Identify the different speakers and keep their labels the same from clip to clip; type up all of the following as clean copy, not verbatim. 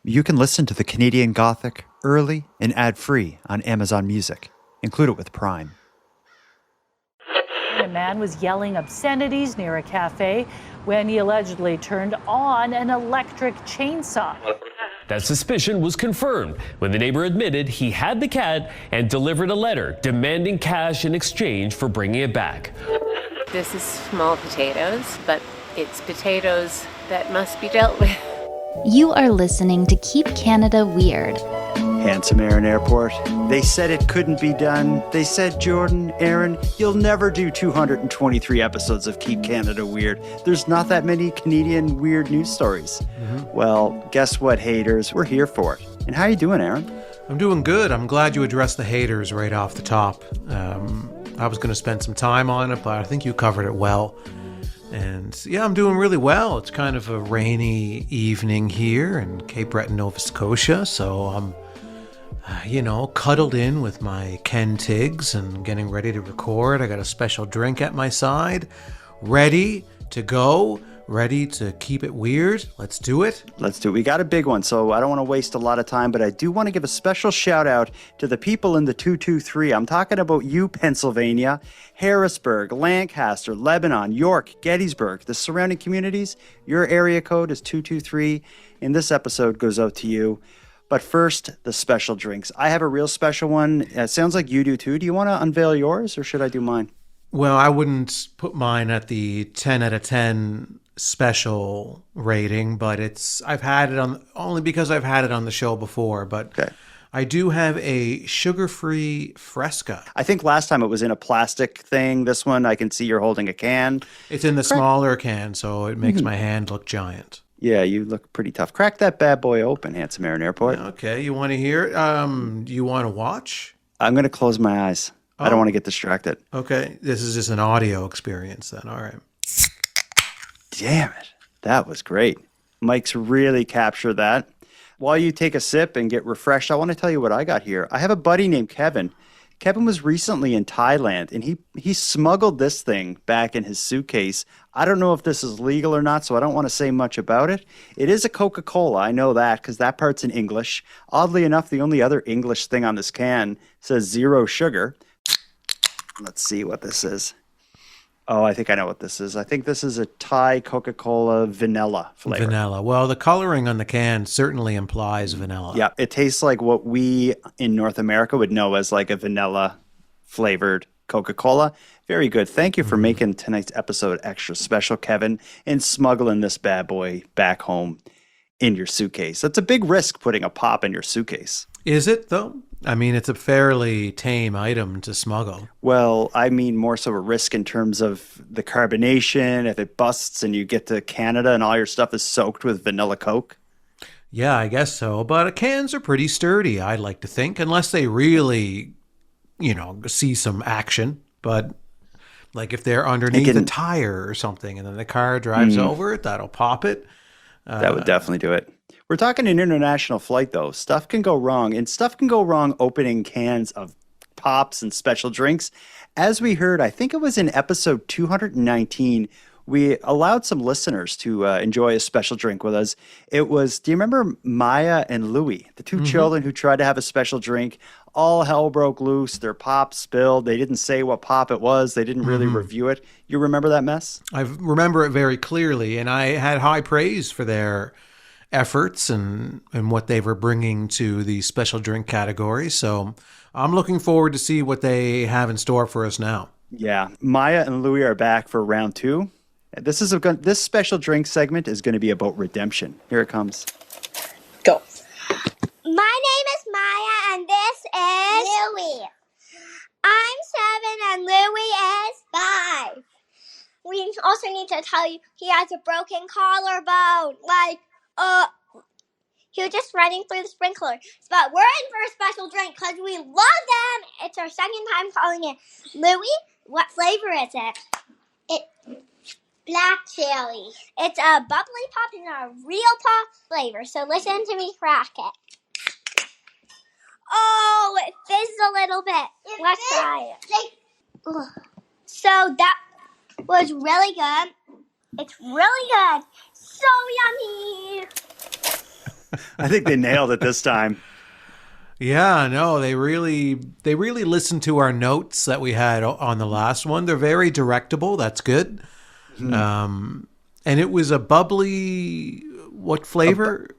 Speaker 1: You can listen to the Canadian Gothic early and ad-free on Amazon Music. Include it with Prime.
Speaker 2: A man was yelling obscenities near a cafe when he allegedly turned on an electric chainsaw.
Speaker 3: That suspicion was confirmed when the neighbor admitted he had the cat and delivered a letter demanding cash in exchange for bringing it back.
Speaker 4: This is small potatoes, but it's potatoes that must be dealt with.
Speaker 5: You are listening to Keep Canada Weird.
Speaker 1: Handsome Aaron Airport. They said it couldn't be done. They said, Jordan, Aaron, you'll never do 223 episodes of Keep Canada Weird. There's not that many Canadian weird news stories. Well, guess what, haters? We're here for it. And how you doing, Aaron?
Speaker 6: I'm doing good. I'm glad you addressed the haters right off the top. I was going to spend some time on it, but I think you covered it well. And yeah, I'm doing really well. It's kind of a rainy evening here in Cape Breton, Nova Scotia. So I'm, cuddled in with my Ken Tiggs and getting ready to record. I got a special drink at my side, ready to go, ready to keep it weird. Let's do it.
Speaker 1: Let's do it. We got a big one, so I don't want to waste a lot of time, but I do want to give a special shout out to the people in the 223. I'm talking about you, Pennsylvania, Harrisburg, Lancaster, Lebanon, York, Gettysburg, the surrounding communities. Your area code is 223, and this episode goes out to you. But first, the special drinks. I have a real special one. It sounds like you do too. Do you want to unveil yours, or should I do mine?
Speaker 6: Well, I wouldn't put mine at the 10 out of 10 special rating, but I've had it on only because I've had it on the show before. But okay. I do have a sugar-free Fresca.
Speaker 1: I think last time it was in a plastic thing. This one, I can see you're holding a can.
Speaker 6: It's in the smaller can, so it makes my hand look giant.
Speaker 1: Yeah, you look pretty tough. Crack that bad boy open, Handsome Aaron Airport.
Speaker 6: Okay, you want to hear it? Do you want to watch?
Speaker 1: I'm going to close my eyes. Oh. I don't want to get distracted.
Speaker 6: Okay, this is just an audio experience then. All right.
Speaker 1: Damn it. That was great. Mike's really captured that. While you take a sip and get refreshed, I want to tell you what I got here. I have a buddy named Kevin. Kevin was recently in Thailand, and he smuggled this thing back in his suitcase. I don't know if this is legal or not, so I don't want to say much about it. It is a Coca-Cola. I know that because that part's in English. Oddly enough, the only other English thing on this can says 0 sugar. Let's see what this is. Oh, I think I know what this is. I think this is a Thai Coca-Cola vanilla flavor.
Speaker 6: Vanilla. Well, the coloring on the can certainly implies vanilla.
Speaker 1: Yeah, it tastes like what we in North America would know as like a vanilla flavored Coca-Cola. Very good. Thank you for making tonight's episode extra special, Kevin, and smuggling this bad boy back home in your suitcase. That's a big risk, putting a pop in your suitcase.
Speaker 6: Is it, though? I mean, it's a fairly tame item to smuggle.
Speaker 1: Well, I mean more so a risk in terms of the carbonation. If it busts and you get to Canada and all your stuff is soaked with vanilla Coke.
Speaker 6: Yeah, I guess so. But cans are pretty sturdy, I'd like to think, unless they really, see some action. But like if they're underneath a tire or something and then the car drives over it, that'll pop it.
Speaker 1: That would definitely do it. We're talking an international flight, though. Stuff can go wrong, and stuff can go wrong opening cans of pops and special drinks. As we heard, I think it was in episode 219, we allowed some listeners to enjoy a special drink with us. It was, do you remember Maya and Louie, the two children who tried to have a special drink? All hell broke loose. Their pop spilled. They didn't say what pop it was. They didn't really review it. You remember that mess?
Speaker 6: I remember it very clearly, and I had high praise for their efforts and what they were bringing to the special drink category. So I'm looking forward to see what they have in store for us now.
Speaker 1: Yeah. Maya and Louie are back for round 2. This special drink segment is going to be about redemption. Here it comes.
Speaker 7: Go. My name is Maya and this is Louie. I'm 7 and Louie is 5. We also need to tell you he has a broken collarbone. He was just running through the sprinklers. But we're in for a special drink because we love them. It's our second time calling it. Louie, what flavor is it? It's black cherry. It's a bubbly pop and a real pop flavor. So listen to me crack it. Oh, it fizzed a little bit. Let's try it. So that was really good. It's really good. So yummy.
Speaker 1: I think they nailed it this time.
Speaker 6: Yeah, no, they really listened to our notes that we had on the last one. They're very directable. That's good. And it was a bubbly, what flavor?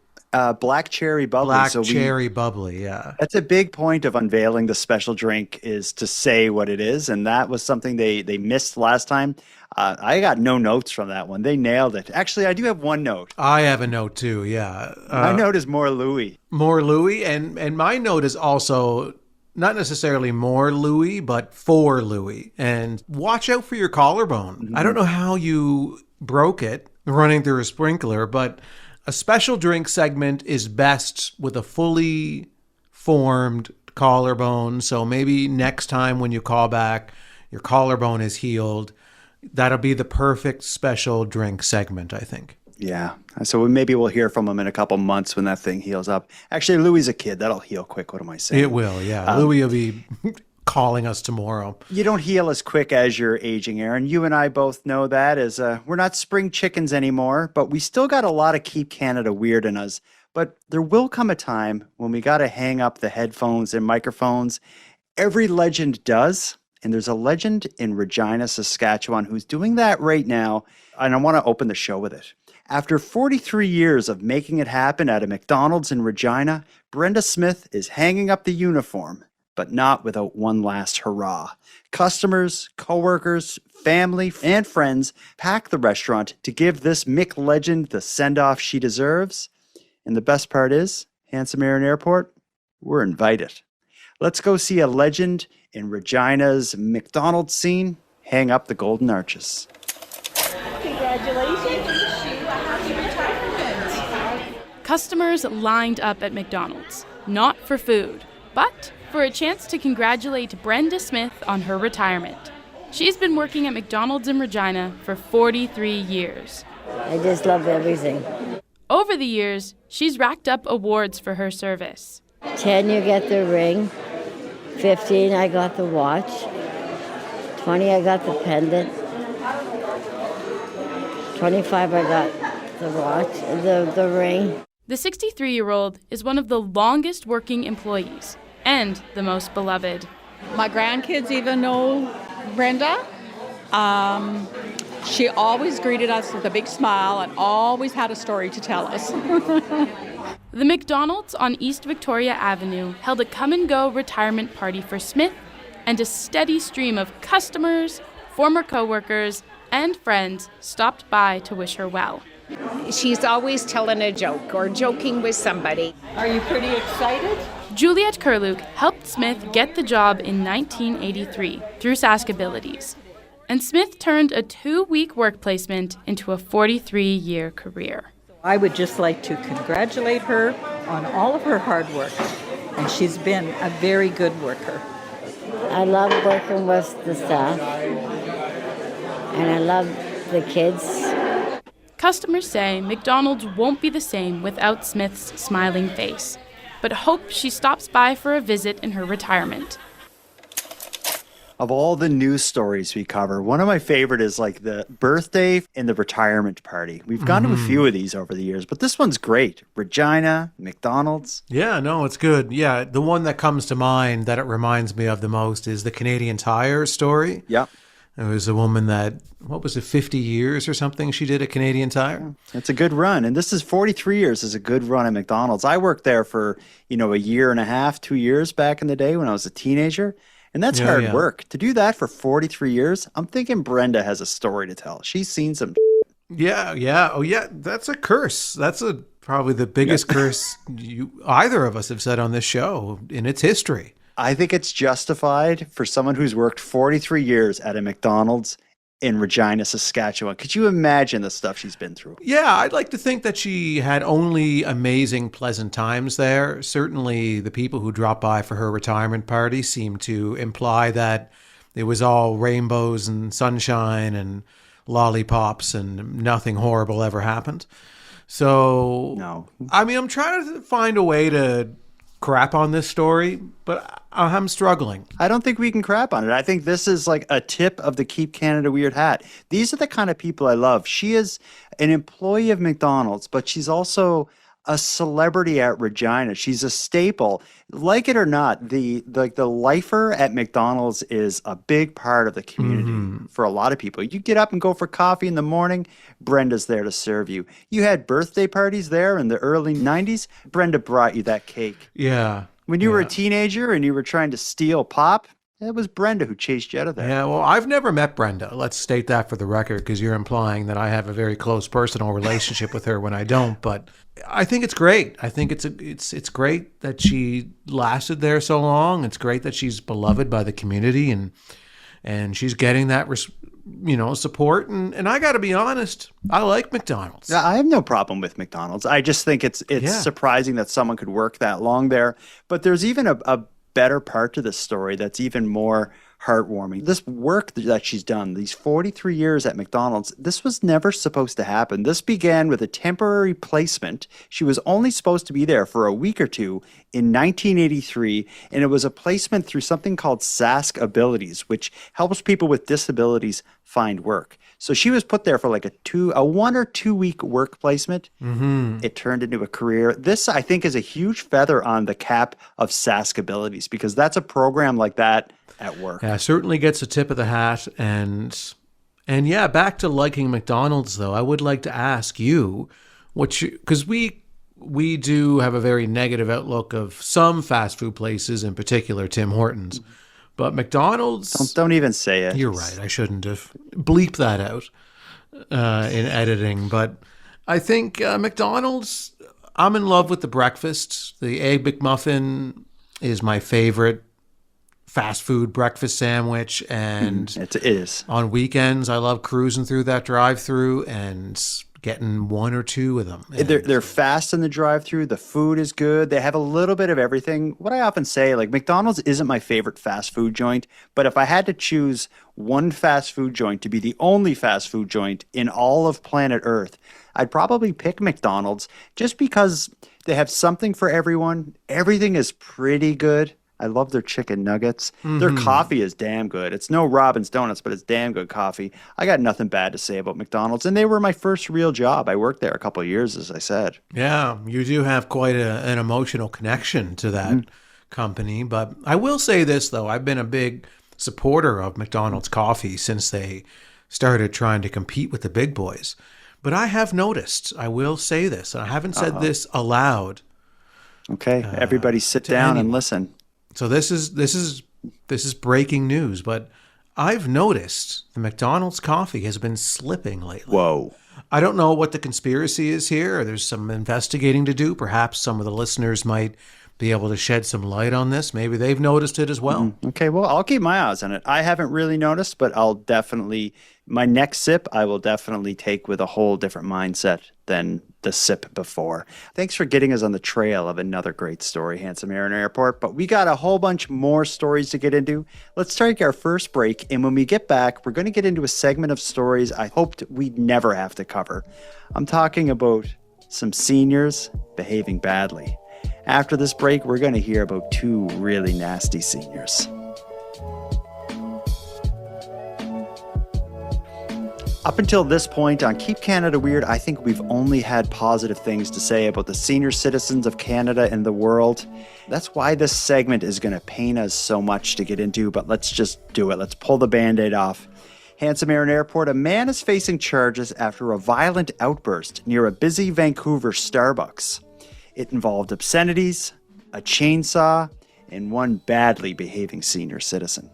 Speaker 1: Black cherry bubbly.
Speaker 6: Black cherry bubbly, yeah.
Speaker 1: That's a big point of unveiling the special drink, is to say what it is, and that was something they missed last time. I got no notes from that one. They nailed it. Actually, I do have one note.
Speaker 6: I have a note too, yeah.
Speaker 1: My note is more Louis.
Speaker 6: More Louis, and my note is also not necessarily more Louis, but for Louis. And watch out for your collarbone. I don't know how you broke it running through a sprinkler, but a special drink segment is best with a fully formed collarbone. So maybe next time when you call back, your collarbone is healed. That'll be the perfect special drink segment, I think.
Speaker 1: Yeah. So maybe we'll hear from him in a couple months when that thing heals up. Actually, Louis is a kid. That'll heal quick. What am I saying?
Speaker 6: It will, yeah. Louis will be calling us tomorrow.
Speaker 1: You don't heal as quick as you're aging, Aaron. You and I both know that, as we're not spring chickens anymore, but we still got a lot of Keep Canada Weird in us. But there will come a time when we got to hang up the headphones and microphones. Every legend does. And there's a legend in Regina, Saskatchewan, who's doing that right now. And I want to open the show with it. After 43 years of making it happen at a McDonald's in Regina, Brenda Smith is hanging up the uniform, but not without one last hurrah. Customers, coworkers, family, and friends pack the restaurant to give this McLegend the send-off she deserves. And the best part is, Handsome Aaron Airport, we're invited. Let's go see a legend in Regina's McDonald's scene hang up the golden arches.
Speaker 8: Congratulations.
Speaker 9: Customers lined up at McDonald's, not for food, but for a chance to congratulate Brenda Smith on her retirement. She's been working at McDonald's in Regina for 43 years.
Speaker 8: I just love everything.
Speaker 9: Over the years, she's racked up awards for her service.
Speaker 8: 10, you get the ring. 15, I got the watch. 20, I got the pendant. 25, I got the watch, the ring.
Speaker 9: The 63-year-old is one of the longest working employees and the most beloved.
Speaker 10: My grandkids even know Brenda. She always greeted us with a big smile and always had a story to tell us.
Speaker 9: The McDonald's on East Victoria Avenue held a come-and-go retirement party for Smith, and a steady stream of customers, former coworkers, and friends stopped by to wish her well.
Speaker 11: She's always telling a joke or joking with somebody.
Speaker 10: Are you pretty excited?
Speaker 9: Juliet Kurluk helped Smith get the job in 1983 through Saskabilities, and Smith turned a 2-week work placement into a 43-year career.
Speaker 10: I would just like to congratulate her on all of her hard work, and she's been a very good worker.
Speaker 8: I love working with the staff, and I love the kids.
Speaker 9: Customers say McDonald's won't be the same without Smith's smiling face, but hope she stops by for a visit in her retirement.
Speaker 1: Of all the news stories we cover, one of my favorite is like the birthday and the retirement party. We've gone to a few of these over the years, but this one's great. Regina, McDonald's.
Speaker 6: Yeah, no, it's good. Yeah, the one that comes to mind that it reminds me of the most is the Canadian Tire story.
Speaker 1: Yeah.
Speaker 6: There was a woman that, 50 years or something she did at Canadian Tire?
Speaker 1: It's a good run. And this is 43 years is a good run at McDonald's. I worked there for, a year and a half, 2 years back in the day when I was a teenager. And that's hard work. To do that for 43 years, I'm thinking Brenda has a story to tell. She's seen some.
Speaker 6: Yeah. Oh, yeah. That's a curse. That's probably the biggest curse either of us have said on this show in its history.
Speaker 1: I think it's justified for someone who's worked 43 years at a McDonald's in Regina, Saskatchewan. Could you imagine the stuff she's been through?
Speaker 6: Yeah, I'd like to think that she had only amazing, pleasant times there. Certainly the people who dropped by for her retirement party seem to imply that it was all rainbows and sunshine and lollipops and nothing horrible ever happened. So,
Speaker 1: no.
Speaker 6: I mean, I'm trying to find a way to crap on this story, but I'm struggling.
Speaker 1: I don't think we can crap on it. I think this is like a tip of the Keep Canada Weird hat. These are the kind of people I love. She is an employee of McDonald's, but she's also a celebrity at Regina. She's a staple. Like it or not, the lifer at McDonald's is a big part of the community for a lot of people. You get up and go for coffee in the morning, Brenda's there to serve you. You had birthday parties there in the early 90s, Brenda brought you that cake.
Speaker 6: Yeah.
Speaker 1: When you were a teenager and you were trying to steal pop, it was Brenda who chased you out of there.
Speaker 6: Yeah, well, I've never met Brenda. Let's state that for the record, because you're implying that I have a very close personal relationship with her when I don't. But I think it's great. I think it's great that she lasted there so long. It's great that she's beloved by the community, and she's getting that support. And I got to be honest, I like McDonald's.
Speaker 1: I have no problem with McDonald's. I just think it's surprising that someone could work that long there. But there's even a better part to this story that's even more heartwarming. This work that she's done, these 43 years at McDonald's, this was never supposed to happen. This began with a temporary placement. She was only supposed to be there for a week or two in 1983, and it was a placement through something called Sask Abilities, which helps people with disabilities find work. So she was put there for like a 1 or 2 week work placement. It turned into a career. This, I think, is a huge feather on the cap of Sask Abilities, because that's a program like that at work.
Speaker 6: Yeah, certainly gets a tip of the hat. And yeah, back to liking McDonald's, though, I would like to ask you, because we do have a very negative outlook of some fast food places, in particular Tim Hortons. But McDonald's...
Speaker 1: Don't even say it.
Speaker 6: You're right. I shouldn't have. Bleep that out in editing. But I think McDonald's, I'm in love with the breakfast. The Egg McMuffin is my favorite fast food breakfast sandwich. And
Speaker 1: it is.
Speaker 6: On weekends, I love cruising through that drive-thru and getting 1 or 2 of them.
Speaker 1: They're fast in the drive-thru. The food is good. They have a little bit of everything. What I often say, like, McDonald's isn't my favorite fast food joint, but if I had to choose one fast food joint to be the only fast food joint in all of planet Earth, I'd probably pick McDonald's, just because they have something for everyone. Everything is pretty good. I love their chicken nuggets. Their coffee is damn good. It's no Robin's Donuts, but it's damn good coffee. I got nothing bad to say about McDonald's, and they were my first real job. I worked there a couple of years, as I said.
Speaker 6: Yeah, you do have quite an emotional connection to that company. But I will say this, though. I've been a big supporter of McDonald's coffee since they started trying to compete with the big boys. But I have noticed, I will say this, and I haven't said this aloud.
Speaker 1: Okay, everybody sit down and listen.
Speaker 6: So this is breaking news, but I've noticed the McDonald's coffee has been slipping lately.
Speaker 1: Whoa.
Speaker 6: I don't know what the conspiracy is here. There's some investigating to do. Perhaps some of the listeners might be able to shed some light on this. Maybe they've noticed it as well.
Speaker 1: Okay, well, I'll keep my eyes on it. I haven't really noticed, but my next sip, I will definitely take with a whole different mindset than the sip before. Thanks for getting us on the trail of another great story, Handsome Aaron Airport. But we got a whole bunch more stories to get into. Let's take our first break, and when we get back, we're going to get into a segment of stories I hoped we'd never have to cover. I'm talking about some seniors behaving badly. After this break, we're going to hear about 2 really nasty seniors. Up until this point on Keep Canada Weird, I think we've only had positive things to say about the senior citizens of Canada and the world. That's why this segment is going to pain us so much to get into, but let's just do it. Let's pull the Band-Aid off. Handsome Aaron Airport, a man is facing charges after a violent outburst near a busy Vancouver Starbucks. It involved obscenities, a chainsaw, and one badly behaving senior citizen.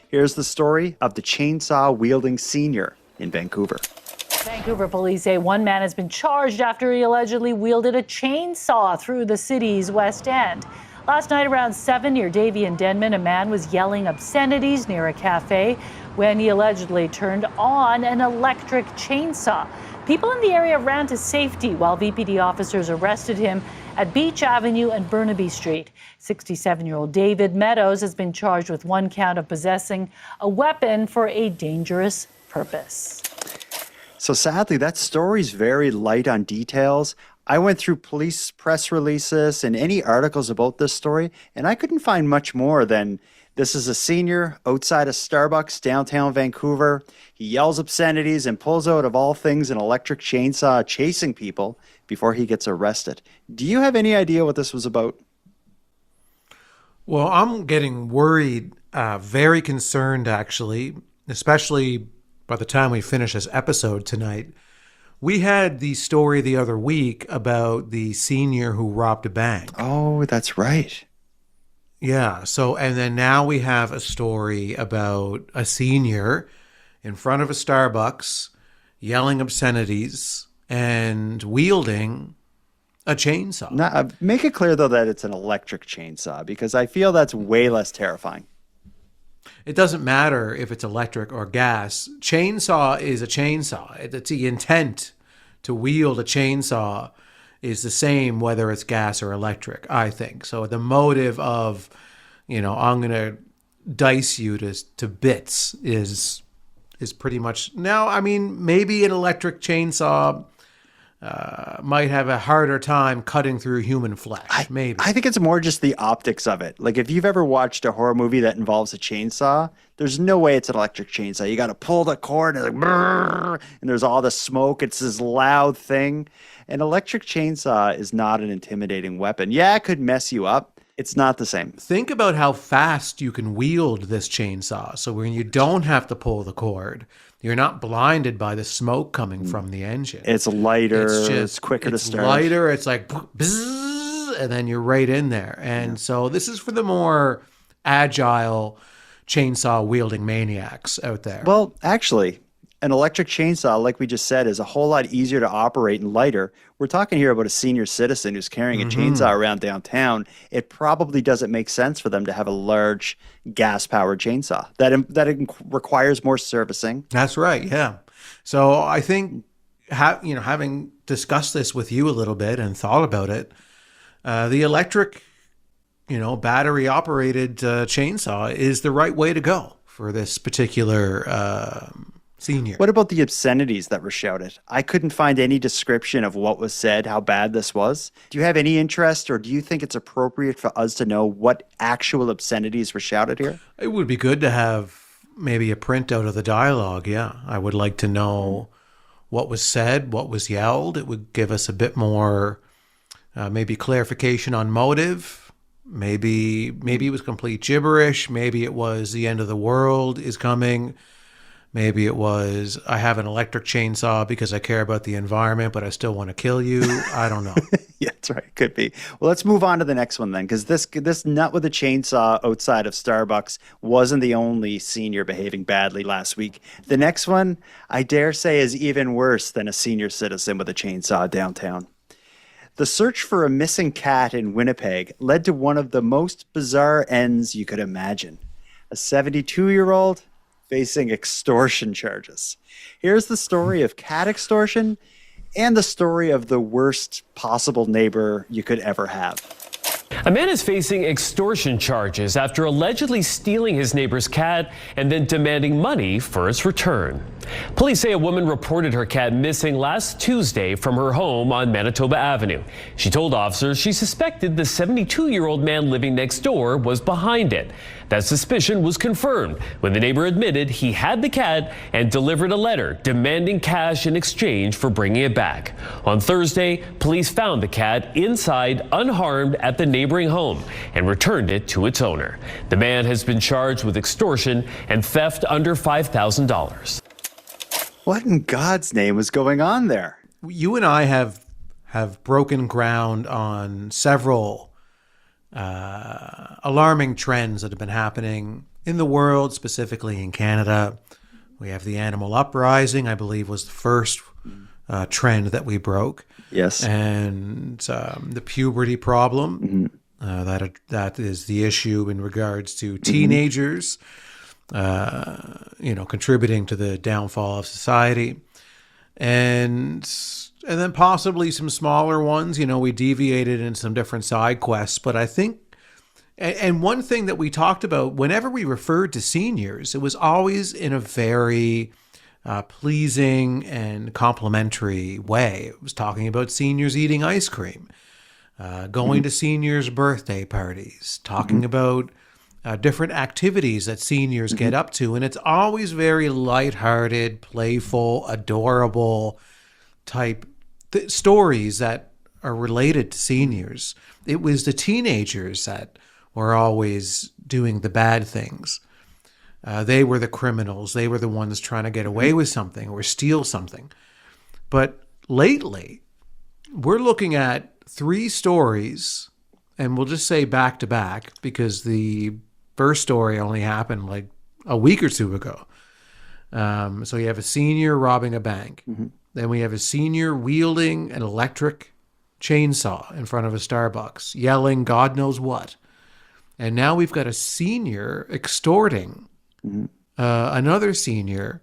Speaker 1: Here's the story of the chainsaw-wielding senior in Vancouver.
Speaker 2: Vancouver police say one man has been charged after he allegedly wielded a chainsaw through the city's West End. Last night around 7 near Davie and Denman, a man was yelling obscenities near a cafe when he allegedly turned on an electric chainsaw. People in the area ran to safety while VPD officers arrested him at Beach Avenue and Burnaby Street. 67-year-old David Meadows has been charged with 1 count of possessing a weapon for a dangerous purpose.
Speaker 1: So sadly, that story's very light on details. I went through police press releases and any articles about this story, and I couldn't find much more than this is a senior outside a Starbucks downtown Vancouver. He yells obscenities and pulls out, of all things, an electric chainsaw chasing people before he gets arrested. Do you have any idea what this was about?
Speaker 6: Well, I'm getting worried, very concerned, actually, especially by the time we finish this episode tonight. We had the story the other week about the senior who robbed a bank.
Speaker 1: Oh, that's right.
Speaker 6: Yeah. So, and then now we have a story about a senior in front of a Starbucks yelling obscenities and wielding a chainsaw.
Speaker 1: Now, make it clear, though, that it's an electric chainsaw, because I feel that's way less terrifying.
Speaker 6: It doesn't matter if it's electric or gas. Chainsaw is a chainsaw. It's the intent to wield a chainsaw is the same whether it's gas or electric, I think. So the motive of, I'm going to dice you to bits is pretty much... Now, I mean, maybe an electric chainsaw might have a harder time cutting through human flesh, maybe.
Speaker 1: I think it's more just the optics of it. Like, if you've ever watched a horror movie that involves a chainsaw, there's no way it's an electric chainsaw. You got to pull the cord and, and there's all the smoke. It's this loud thing. An electric chainsaw is not an intimidating weapon. Yeah, it could mess you up. It's not the same.
Speaker 6: Think about how fast you can wield this chainsaw. So when you don't have to pull the cord, you're not blinded by the smoke coming from the engine.
Speaker 1: It's lighter. It's quicker to start.
Speaker 6: It's lighter. It's like, bzzz, and then you're right in there. And so this is for the more agile chainsaw wielding maniacs out there.
Speaker 1: Well, actually, an electric chainsaw, like we just said, is a whole lot easier to operate and lighter. We're talking here about a senior citizen who's carrying a chainsaw around downtown. It probably doesn't make sense for them to have a large gas-powered chainsaw. That requires more servicing.
Speaker 6: That's right, yeah. So I think, having discussed this with you a little bit and thought about it, the electric, battery-operated chainsaw is the right way to go for this particular senior.
Speaker 1: What about the obscenities that were shouted? I couldn't find any description of what was said, how bad this was. Do you have any interest, or do you think it's appropriate for us to know what actual obscenities were shouted here?
Speaker 6: It would be good to have maybe a printout of the dialogue, yeah. I would like to know what was said, what was yelled. It would give us a bit more, maybe clarification on motive. Maybe it was complete gibberish. Maybe it was the end of the world is coming. Maybe it was, I have an electric chainsaw because I care about the environment, but I still want to kill you. I don't know.
Speaker 1: Yeah, that's right. Could be. Well, let's move on to the next one then, because this nut with a chainsaw outside of Starbucks wasn't the only senior behaving badly last week. The next one, I dare say, is even worse than a senior citizen with a chainsaw downtown. The search for a missing cat in Winnipeg led to one of the most bizarre ends you could imagine. A 72-year-old facing extortion charges. Here's the story of cat extortion and the story of the worst possible neighbor you could ever have.
Speaker 3: A man is facing extortion charges after allegedly stealing his neighbor's cat and then demanding money for its return. Police say a woman reported her cat missing last Tuesday from her home on Manitoba Avenue. She told officers she suspected the 72-year-old man living next door was behind it. That suspicion was confirmed when the neighbor admitted he had the cat and delivered a letter demanding cash in exchange for bringing it back. On Thursday, police found the cat inside unharmed at the neighboring home and returned it to its owner. The man has been charged with extortion and theft under $5,000.
Speaker 1: What in God's name was going on there?
Speaker 6: You and I have broken ground on several alarming trends that have been happening in the world, specifically in Canada. We have the animal uprising, I believe, was the first trend that we broke.
Speaker 1: Yes.
Speaker 6: And the puberty problem, that is the issue in regards to teenagers, contributing to the downfall of society. And then possibly some smaller ones. We deviated in some different side quests. But I think, and one thing that we talked about, whenever we referred to seniors, it was always in a very pleasing and complimentary way. It was talking about seniors eating ice cream, going to seniors' birthday parties, talking about different activities that seniors get up to. And it's always very lighthearted, playful, adorable type stories that are related to seniors. It was the teenagers that were always doing the bad things. They were the criminals. They were the ones trying to get away with something or steal something. But lately, we're looking at 3 stories, and we'll just say back to back because the first story only happened like a week or 2 ago. So you have a senior robbing a bank. Then we have a senior wielding an electric chainsaw in front of a Starbucks, yelling God knows what. And now we've got a senior extorting another senior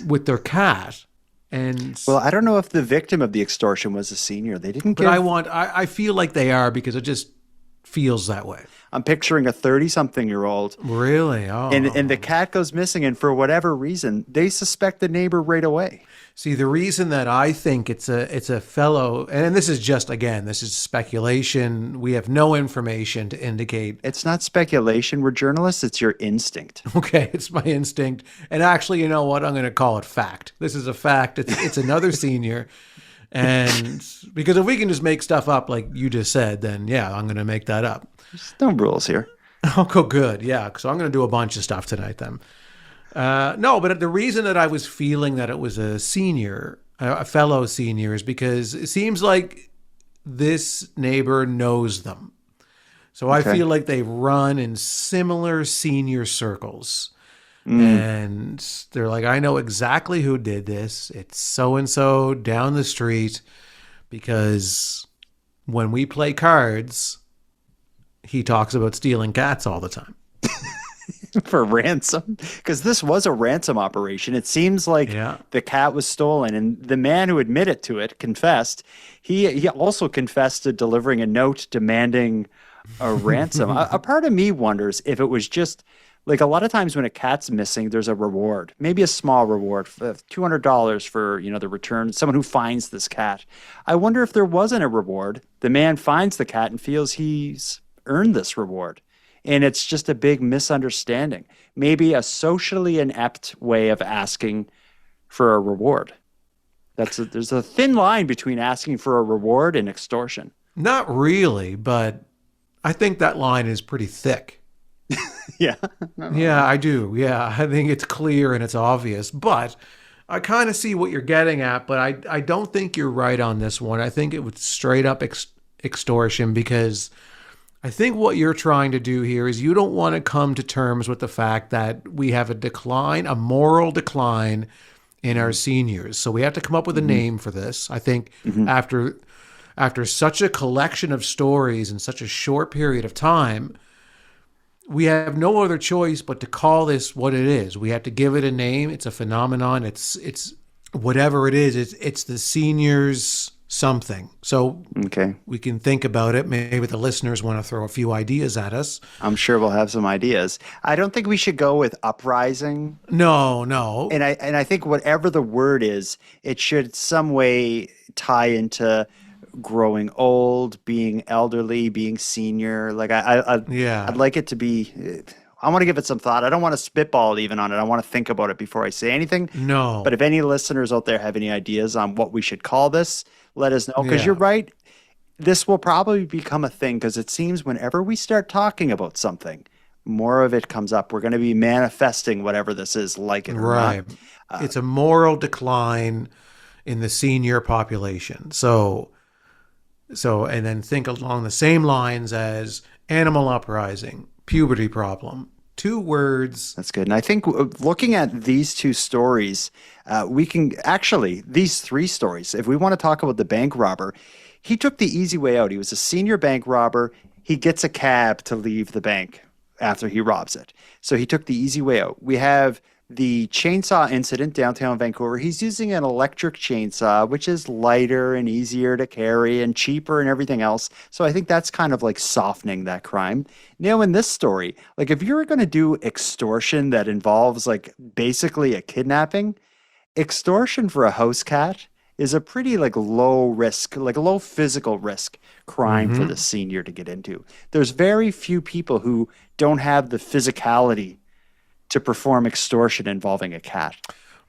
Speaker 6: with their cat. And
Speaker 1: well, I don't know if the victim of the extortion was a senior. They didn't.
Speaker 6: But I feel like they are because it just feels that way.
Speaker 1: I'm picturing a 30-something-year-old.
Speaker 6: Really? Oh.
Speaker 1: And the cat goes missing, and for whatever reason, they suspect the neighbor right away.
Speaker 6: See, the reason that I think it's a fellow, and this is just, again, this is speculation. We have no information to indicate.
Speaker 1: It's not speculation. We're journalists. It's your instinct.
Speaker 6: Okay, it's my instinct. And actually, you know what? I'm going to call it fact. This is a fact. It's another senior. And because if we can just make stuff up like you just said, then yeah, I'm going to make that up.
Speaker 1: There's no rules here.
Speaker 6: Oh, good. Yeah. So I'm going to do a bunch of stuff tonight then. No, but the reason that I was feeling that it was a senior, a fellow senior, is because it seems like this neighbor knows them. So I feel like they run in similar senior circles. And they're like, I know exactly who did this. It's so-and-so down the street because when we play cards, he talks about stealing cats all the time.
Speaker 1: For ransom? Because this was a ransom operation. It seems like the cat was stolen, and the man who admitted to it confessed. He also confessed to delivering a note demanding a ransom. A part of me wonders if it was just, like, a lot of times when a cat's missing, there's a reward, maybe a small reward, $200 for, the return, someone who finds this cat. I wonder if there wasn't a reward. The man finds the cat and feels he's earned this reward. And it's just a big misunderstanding. Maybe a socially inept way of asking for a reward. There's a thin line between asking for a reward and extortion.
Speaker 6: Not really, but I think that line is pretty thick.
Speaker 1: Yeah.
Speaker 6: Yeah, I do. Yeah, I think it's clear and it's obvious. But I kind of see what you're getting at, but I don't think you're right on this one. I think it was straight up extortion because I think what you're trying to do here is you don't want to come to terms with the fact that we have a moral decline in our seniors. So we have to come up with a name for this. I think after such a collection of stories in such a short period of time, we have no other choice but to call this what it is. We have to give it a name. It's a phenomenon. It's whatever it is. It's the seniors something. So we can think about it. Maybe the listeners want to throw a few ideas at us.
Speaker 1: I'm sure we'll have some ideas. I don't think we should go with uprising.
Speaker 6: No.
Speaker 1: And I think whatever the word is, it should some way tie into growing old, being elderly, being senior. Like I'd like it to be. I want to give it some thought. I don't want to spitball even on it. I want to think about it before I say anything.
Speaker 6: No.
Speaker 1: But if any listeners out there have any ideas on what we should call this, let us know. Because you're right. This will probably become a thing because it seems whenever we start talking about something, more of it comes up. We're going to be manifesting whatever this is, like it or not.
Speaker 6: It's a moral decline in the senior population. So, and then think along the same lines as animal uprising, puberty problem. 2 words.
Speaker 1: That's good. And I think looking at these 2 stories, we can actually, these 3 stories, if we want to talk about the bank robber, he took the easy way out. He was a senior bank robber. He gets a cab to leave the bank after he robs it. So he took the easy way out. We have the chainsaw incident downtown Vancouver. He's using an electric chainsaw, which is lighter and easier to carry and cheaper and everything else. So I think that's kind of like softening that crime. Now, in this story, like if you're going to do extortion that involves like basically a kidnapping, Extortion for a house cat is a pretty like low risk, like a low physical risk crime for the senior to get into. There's very few people who don't have the physicality to perform extortion involving a cat.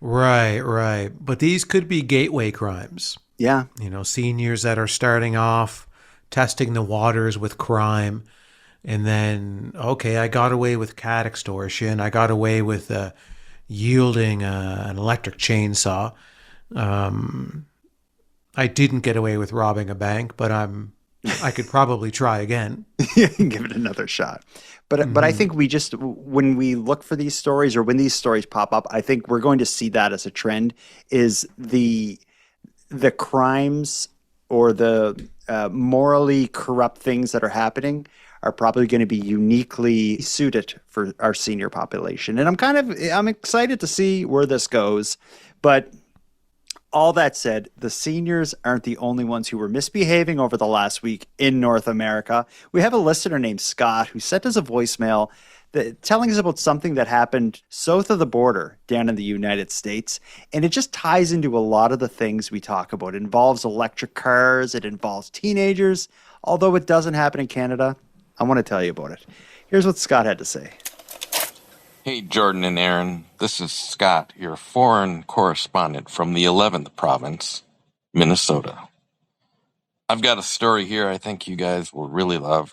Speaker 6: Right, right. But these could be gateway crimes.
Speaker 1: Yeah.
Speaker 6: Seniors that are starting off, testing the waters with crime. And then, okay, I got away with cat extortion. I got away with yielding an electric chainsaw. I didn't get away with robbing a bank, but I could probably try again.
Speaker 1: Give it another shot. But I think when we look for these stories or when these stories pop up, I think we're going to see that as a trend is the crimes or the morally corrupt things that are happening are probably going to be uniquely suited for our senior population. And I'm excited to see where this goes. But all that said, the seniors aren't the only ones who were misbehaving over the last week in North America. We have a listener named Scott who sent us a voicemail telling us about something that happened south of the border down in the United States. And it just ties into a lot of the things we talk about. It involves electric cars. It involves teenagers. Although it doesn't happen in Canada, I want to tell you about it. Here's what Scott had to say.
Speaker 12: Hey, Jordan and Aaron. This is Scott, your foreign correspondent from the 11th province, Minnesota. I've got a story here I think you guys will really love.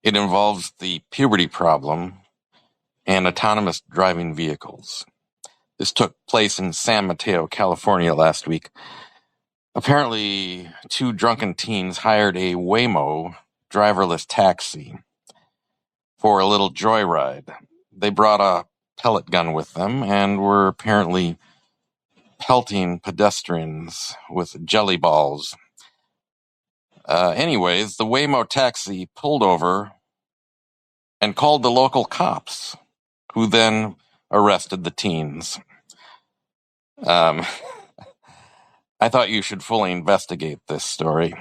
Speaker 12: It involves the puberty problem and autonomous driving vehicles. This took place in San Mateo, California last week. Apparently, 2 drunken teens hired a Waymo driverless taxi for a little joyride. They brought a pellet gun with them and were apparently pelting pedestrians with jelly balls. Anyways, the Waymo taxi pulled over and called the local cops, who then arrested the teens. I thought you should fully investigate this story.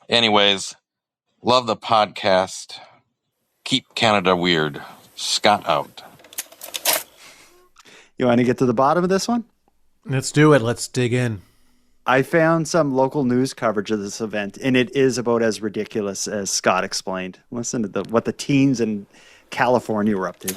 Speaker 12: Anyways, love the podcast. Keep Canada weird. Scott out.
Speaker 1: You want to get to the bottom of this one?
Speaker 6: Let's do it. Let's dig in.
Speaker 1: I found some local news coverage of this event, and it is about as ridiculous as Scott explained. Listen to what the teens in California were up to.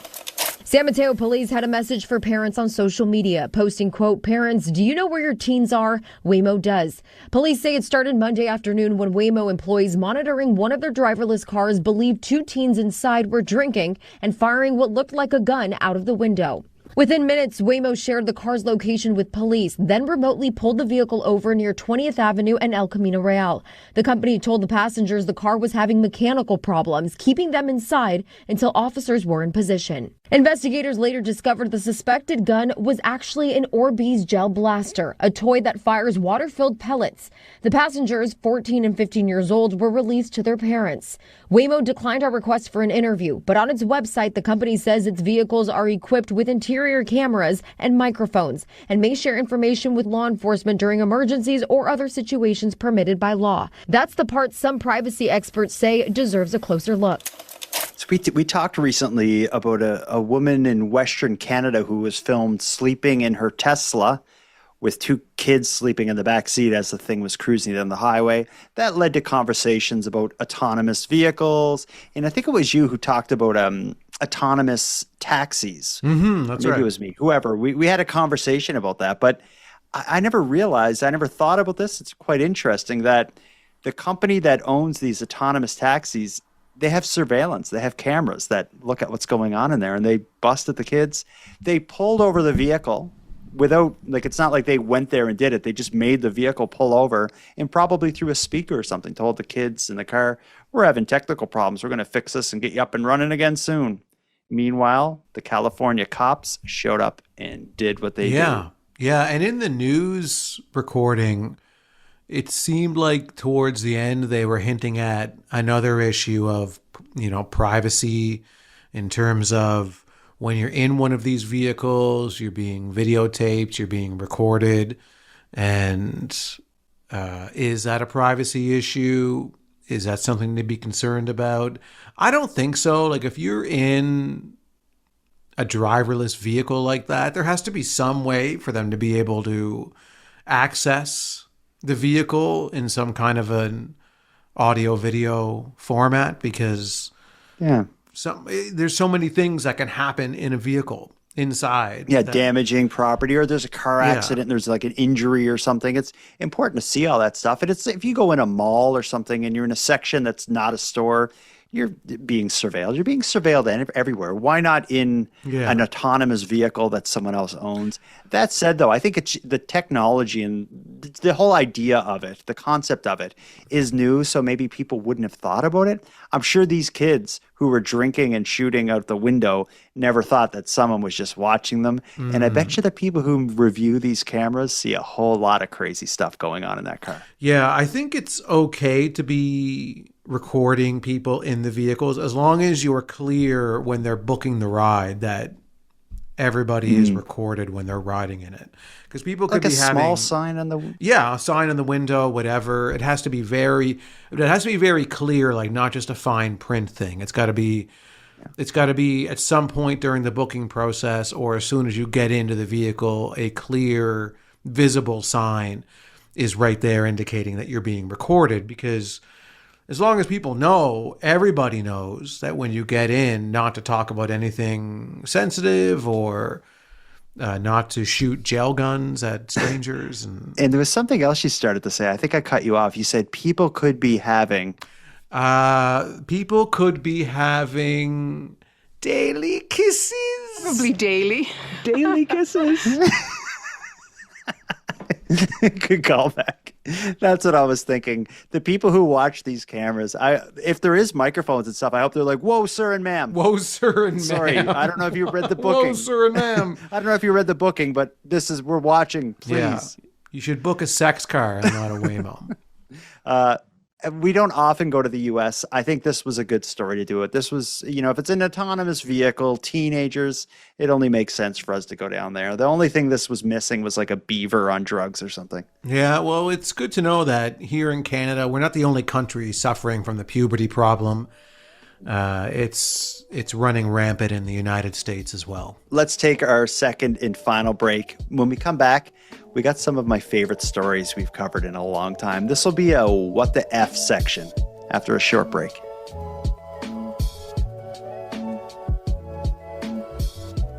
Speaker 13: San Mateo police had a message for parents on social media, posting, quote, "Parents, do you know where your teens are? Waymo does." Police say it started Monday afternoon when Waymo employees monitoring one of their driverless cars believed 2 teens inside were drinking and firing what looked like a gun out of the window. Within minutes, Waymo shared the car's location with police, then remotely pulled the vehicle over near 20th Avenue and El Camino Real. The company told the passengers the car was having mechanical problems, keeping them inside until officers were in position. Investigators later discovered the suspected gun was actually an Orbeez gel blaster, a toy that fires water-filled pellets. The passengers, 14 and 15 years old, were released to their parents. Waymo declined our request for an interview, but on its website, the company says its vehicles are equipped with interior cameras and microphones and may share information with law enforcement during emergencies or other situations permitted by law. That's the part some privacy experts say deserves a closer look.
Speaker 1: So we talked recently about a woman in Western Canada who was filmed sleeping in her Tesla with 2 kids sleeping in the back seat as the thing was cruising down the highway. That led to conversations about autonomous vehicles. And I think it was you who talked about autonomous taxis.
Speaker 6: That's
Speaker 1: Maybe
Speaker 6: right.
Speaker 1: it was me, whoever. We had a conversation about that. But I never realized, I never thought about this. It's quite interesting that the company that owns these autonomous taxis, they have surveillance. They have cameras that look at what's going on in there, and they busted the kids. They pulled over the vehicle without, like, it's not like they went there and did it. They just made the vehicle pull over and probably through a speaker or something told the kids in the car, "We're having technical problems. We're going to fix this and get you up and running again soon." Meanwhile, the California cops showed up and did what they did.
Speaker 6: Yeah. And in the news recording, it seemed like towards the end they were hinting at another issue of, privacy in terms of when you're in one of these vehicles, you're being videotaped, you're being recorded. And is that a privacy issue? Is that something to be concerned about? I don't think so. Like if you're in a driverless vehicle like that, there has to be some way for them to be able to access the vehicle in some kind of an audio video format, because there's so many things that can happen in a vehicle inside.
Speaker 1: Yeah, damaging property, or there's a car accident and there's like an injury or something. It's important to see all that stuff. And it's if you go in a mall or something and you're in a section that's not a store, you're being surveilled. You're being surveilled everywhere. Why not in an autonomous vehicle that someone else owns? That said, though, I think the technology and the whole idea of it, the concept of it, is new, so maybe people wouldn't have thought about it. I'm sure these kids who were drinking and shooting out the window never thought that someone was just watching them. And I bet you the people who review these cameras see a whole lot of crazy stuff going on in that car.
Speaker 6: Yeah, I think it's okay to be recording people in the vehicles as long as you're clear when they're booking the ride that everybody is recorded when they're riding in it. Because people could
Speaker 1: like
Speaker 6: be
Speaker 1: a
Speaker 6: having
Speaker 1: small sign on the
Speaker 6: a sign on the window, whatever. It has to be very clear, like not just a fine print thing. It's got to be at some point during the booking process or as soon as you get into the vehicle, a clear, visible sign is right there indicating that you're being recorded, because as long as people know, everybody knows that when you get in, not to talk about anything sensitive or not to shoot gel guns at strangers. And
Speaker 1: there was something else you started to say. I think I cut you off. You said people could be having
Speaker 6: daily kisses.
Speaker 11: Probably daily.
Speaker 1: Daily kisses. Good callback. That's what I was thinking. The people who watch these cameras, if there is microphones and stuff, I hope they're like, "Whoa, sir and ma'am."
Speaker 6: Whoa, sir and ma'am.
Speaker 1: Sorry, I don't know if you read the booking.
Speaker 6: Whoa, sir and ma'am.
Speaker 1: I don't know if you read the booking, but we're watching. Please.
Speaker 6: Yeah. You should book a sex car and not a Waymo.
Speaker 1: We don't often go to the U.S. I think this was a good story to do it. This was, if it's an autonomous vehicle, teenagers, it only makes sense for us to go down there. The only thing this was missing was like a beaver on drugs or something.
Speaker 6: Yeah, well, it's good to know that here in Canada, we're not the only country suffering from the puberty problem. It's running rampant in the United States as well.
Speaker 1: Let's take our second and final break. When we come back, we got some of my favorite stories we've covered in a long time. This will be a What the F section after a short break.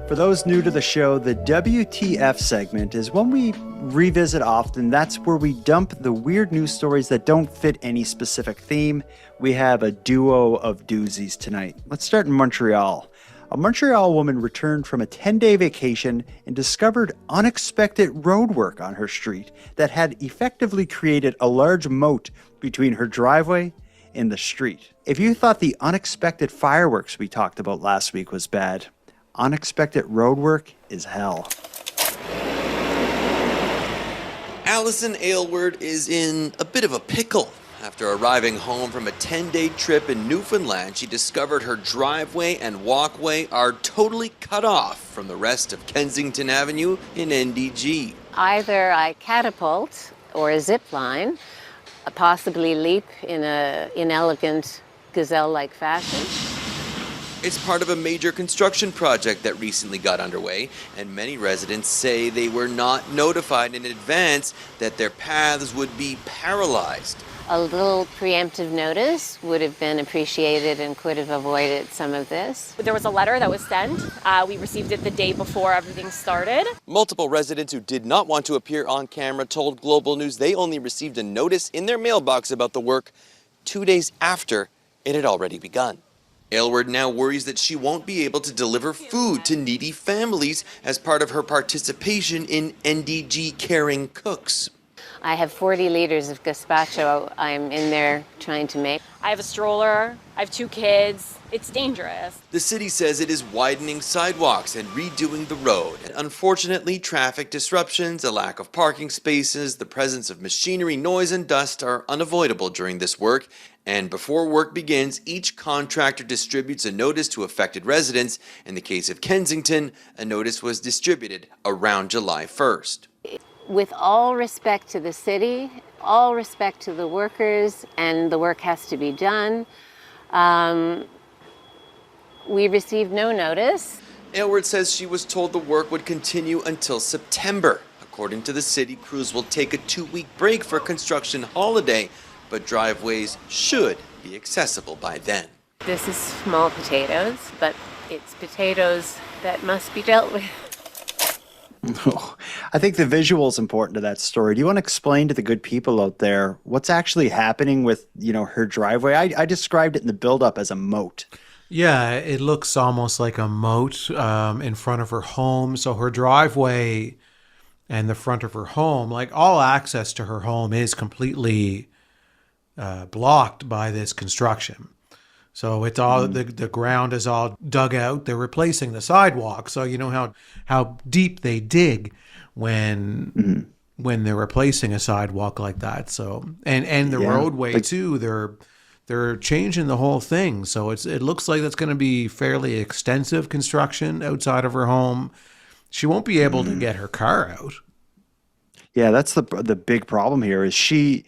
Speaker 1: For those new to the show, the WTF segment is one we revisit often. That's where we dump the weird news stories that don't fit any specific theme. We have a duo of doozies tonight. Let's start in Montreal. A Montreal woman returned from a 10-day vacation and discovered unexpected roadwork on her street that had effectively created a large moat between her driveway and the street. If you thought the unexpected fireworks we talked about last week was bad, unexpected roadwork is hell.
Speaker 14: Allison Aylward is in a bit of a pickle. After arriving home from a 10-day trip in Newfoundland, she discovered her driveway and walkway are totally cut off from the rest of Kensington Avenue in NDG.
Speaker 4: Either I catapult or a zip line, possibly leap in an inelegant gazelle-like fashion.
Speaker 14: It's part of a major construction project that recently got underway, and many residents say they were not notified in advance that their paths would be paralyzed.
Speaker 4: A little preemptive notice would have been appreciated and could have avoided some of this.
Speaker 15: There was a letter that was sent. We received it the day before everything started.
Speaker 14: Multiple residents who did not want to appear on camera told Global News they only received a notice in their mailbox about the work 2 days after it had already begun. Aylward now worries that she won't be able to deliver food to needy families as part of her participation in NDG Caring Cooks.
Speaker 4: I have 40 liters of gazpacho I'm in there trying to make.
Speaker 15: I have a stroller. I have 2 kids. It's dangerous.
Speaker 14: The city says it is widening sidewalks and redoing the road. Unfortunately, traffic disruptions, a lack of parking spaces, the presence of machinery, noise, and dust are unavoidable during this work. And before work begins, each contractor distributes a notice to affected residents. In the case of Kensington, a notice was distributed around July 1st.
Speaker 4: With all respect to the city, all respect to the workers, and the work has to be done, we received no notice.
Speaker 14: Aylward says she was told the work would continue until September. According to the city, crews will take a 2-week break for construction holiday, but driveways should be accessible by then.
Speaker 4: This is small potatoes, but it's potatoes that must be dealt with.
Speaker 1: I think the visual is important to that story. Do you want to explain to the good people out there what's actually happening with, her driveway? I described it in the build-up as a moat.
Speaker 6: Yeah, it looks almost like a moat in front of her home. So her driveway and the front of her home, like all access to her home, is completely blocked by this construction. So it's all the ground is all dug out. They're replacing the sidewalk. So you know how deep they dig when they're replacing a sidewalk like that. So and the roadway too. They're changing the whole thing. So it looks like that's going to be fairly extensive construction outside of her home. She won't be able to get her car out.
Speaker 1: Yeah, that's the big problem here. Is she